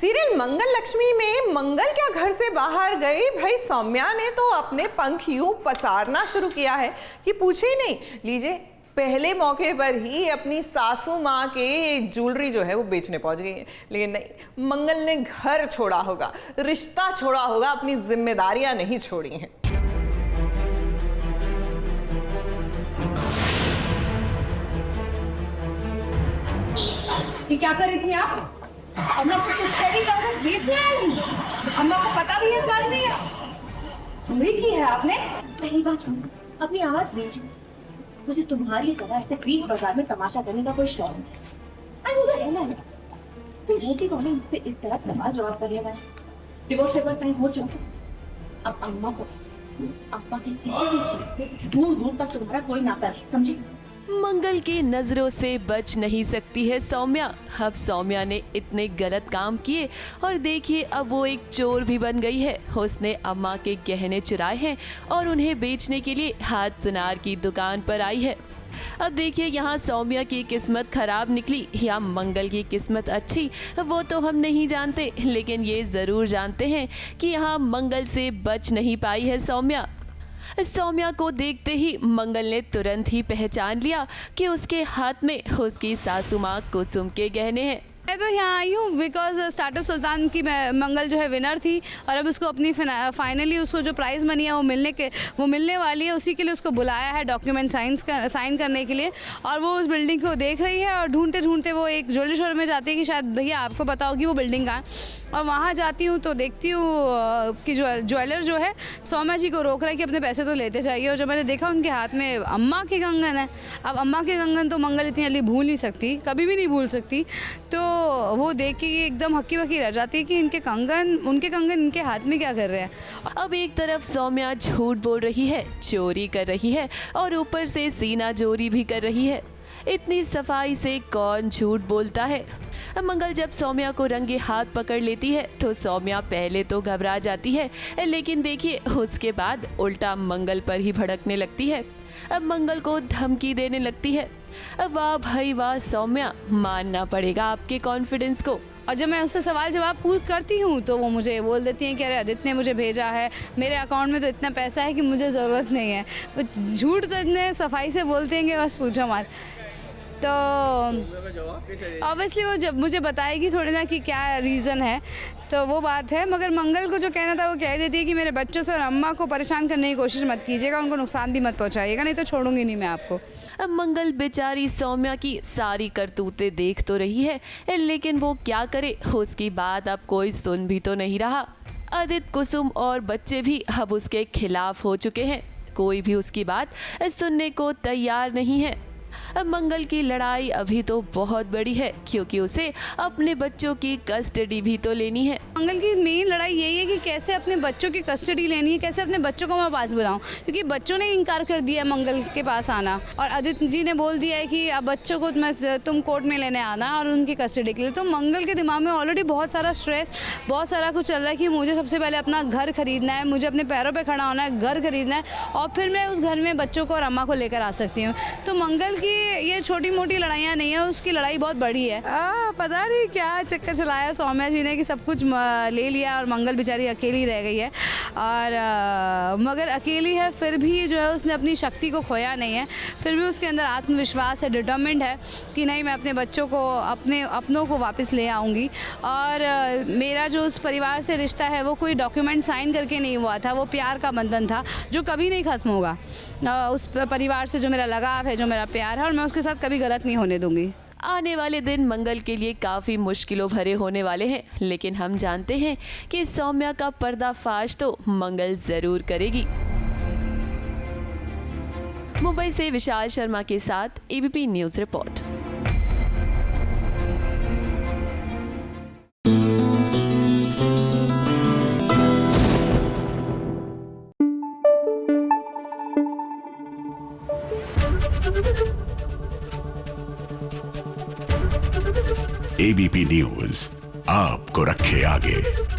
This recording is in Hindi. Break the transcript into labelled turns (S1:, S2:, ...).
S1: सीरियल मंगल लक्ष्मी में मंगल क्या घर से बाहर गई, भाई सौम्या ने तो अपने पंख यूं पसारना शुरू किया है कि पूछे ही नहीं। लीजिए, पहले मौके पर ही अपनी सासू माँ के ज्वेलरी जो है वो बेचने पहुंच गई है। लेकिन नहीं, मंगल ने घर छोड़ा होगा, रिश्ता छोड़ा होगा, अपनी जिम्मेदारियां नहीं छोड़ी हैं।
S2: ये क्या कर रही थी आप? अम्मा को कुछ नहीं कर भेज दिया। अम्मा को पता भी है बात नहीं है। चोरी की है आपने?
S3: पहली बात अपनी आवाज बेच। मुझे तुम्हारी तरह ऐसे बीच बाजार में तमाशा करने का कोई शौक नहीं। उधर रहना है। तुम रोटी तो नहीं मुझसे इस तरह सवाल जवाब कर लेगा। डिवोर्स पेपर साइन हो चुका। अब अम्मा की किसी भी चीज से दूर दूर तक तुम्हारा कोई नाता नहीं, समझी?
S4: मंगल की नजरों से बच नहीं सकती है सौम्या। अब सौम्या ने इतने गलत काम किए और देखिए अब वो एक चोर भी बन गई है। उसने अम्मा के गहने चुराए हैं और उन्हें बेचने के लिए हाथ सुनार की दुकान पर आई है। अब देखिए यहाँ सौम्या की किस्मत खराब निकली या मंगल की किस्मत अच्छी, वो तो हम नहीं जानते, लेकिन ये जरूर जानते हैं कि यहाँ मंगल से बच नहीं पाई है सौम्या। सौम्या को देखते ही मंगल ने तुरंत ही पहचान लिया कि उसके हाथ में उसकी सासू माँ कुसुम के गहने हैं।
S2: मैं तो यहाँ आई हूँ बिकॉज स्टार्टअप सुल्तान की मंगल जो है विनर थी और अब उसको अपनी फाइनली उसको जो प्राइज़ मनी है वो मिलने वाली है। उसी के लिए उसको बुलाया है डॉक्यूमेंट साइन करने के लिए। और वो उस बिल्डिंग को देख रही है और ढूंढते ढूंढते वो एक ज्वेलरी शोरूम में जाती है कि शायद भैया आपको पता होगी वो बिल्डिंग कहाँ है। और वहाँ जाती हूँ तो देखती हूँ कि ज्वेलर जो है सौम्या जी को रोक रहा है कि अपने पैसे तो लेते जाइए। और जब मैंने देखा उनके हाथ में अम्मा के कंगन है। अब अम्मा के कंगन तो मंगल इतनी जल्दी भूल नहीं सकती, कभी भी नहीं भूल सकती। तो वो देख के एकदम हक्की बक्की रह जाती है कि उनके कंगन इनके हाथ में क्या कर रहे हैं।
S4: अब एक तरफ सौम्या झूठ बोल रही है, चोरी कर रही है और ऊपर से सीना चोरी भी कर रही है। इतनी सफाई से कौन झूठ बोलता है। मंगल जब सौम्या को रंगे हाथ पकड़ लेती है तो सौम्या पहले तो घबरा जाती है, लेकिन देखिए उसके बाद उल्टा मंगल पर ही भड़कने लगती है। अब मंगल को धमकी देने लगती है। वाह भाई वाह सौम्या, मानना पड़ेगा आपके कॉन्फिडेंस को।
S2: और जब मैं उससे सवाल जवाब करती हूँ तो वो मुझे बोल देती हैं कि अरे आदित्य ने मुझे भेजा है, मेरे अकाउंट में तो इतना पैसा है कि मुझे ज़रूरत नहीं है। वो झूठ तो इतने सफाई से बोलते हैं कि बस पूछो मत। तो ऑब्वियसली वो जब मुझे बताएगी थोड़ी ना कि क्या रीज़न है तो वो बात है। मगर मंगल को जो कहना था वो कह देती है कि मेरे बच्चों से और अम्मा को परेशान करने की कोशिश मत कीजिएगा, उनको नुकसान भी मत पहुंचाइएगा, नहीं तो छोड़ूंगी नहीं मैं आपको।
S4: अब मंगल बेचारी सौम्या की सारी करतूतें देख तो रही है, लेकिन वो क्या करे, उसकी बात अब कोई सुन भी तो नहीं रहा। आदित्य, कुसुम और बच्चे भी अब उसके खिलाफ हो चुके हैं। कोई भी उसकी बात सुनने को तैयार नहीं है। अब मंगल की लड़ाई अभी तो बहुत बड़ी है क्योंकि उसे अपने बच्चों की कस्टडी भी तो लेनी है।
S2: मंगल की मेन लड़ाई यही है कि कैसे अपने बच्चों की कस्टडी लेनी है, कैसे अपने बच्चों को मैं पास बुलाऊं, क्योंकि बच्चों ने इनकार कर दिया मंगल के पास आना। और आदित्य जी ने बोल दिया है कि अब बच्चों को तुम कोर्ट में लेने आना और उनकी कस्टडी के लिए। तो मंगल के दिमाग में ऑलरेडी बहुत सारा स्ट्रेस, बहुत सारा कुछ चल रहा है कि मुझे सबसे पहले अपना घर खरीदना है, मुझे अपने पैरों पर खड़ा होना है, घर खरीदना है और फिर मैं उस घर में बच्चों को और अम्मा को लेकर आ सकती हूँ। तो मंगल की ये छोटी मोटी लड़ाइयाँ नहीं है, उसकी लड़ाई बहुत बड़ी है। पता नहीं क्या चक्कर चलाया सौम्या जी ने कि सब कुछ ले लिया और मंगल बेचारी अकेली रह गई है। और मगर अकेली है फिर भी जो है उसने अपनी शक्ति को खोया नहीं है, फिर भी उसके अंदर आत्मविश्वास है, डिटर्मिन्ड है कि नहीं मैं अपने बच्चों को अपनों को वापस ले आऊँगी। और मेरा जो उस परिवार से रिश्ता है वो कोई डॉक्यूमेंट साइन करके नहीं हुआ था, वो प्यार का बंधन था जो कभी नहीं ख़त्म होगा। उस परिवार से जो मेरा लगाव है, जो मेरा प्यार है, और मैं उसके साथ कभी गलत नहीं होने दूंगी।
S4: आने वाले दिन मंगल के लिए काफ़ी मुश्किलों भरे होने वाले हैं, लेकिन हम जानते हैं कि सौम्या का पर्दाफाश तो मंगल ज़रूर करेगी। मुंबई से विशाल शर्मा के साथ ABP news report.
S5: ABP news आपको रखे आगे।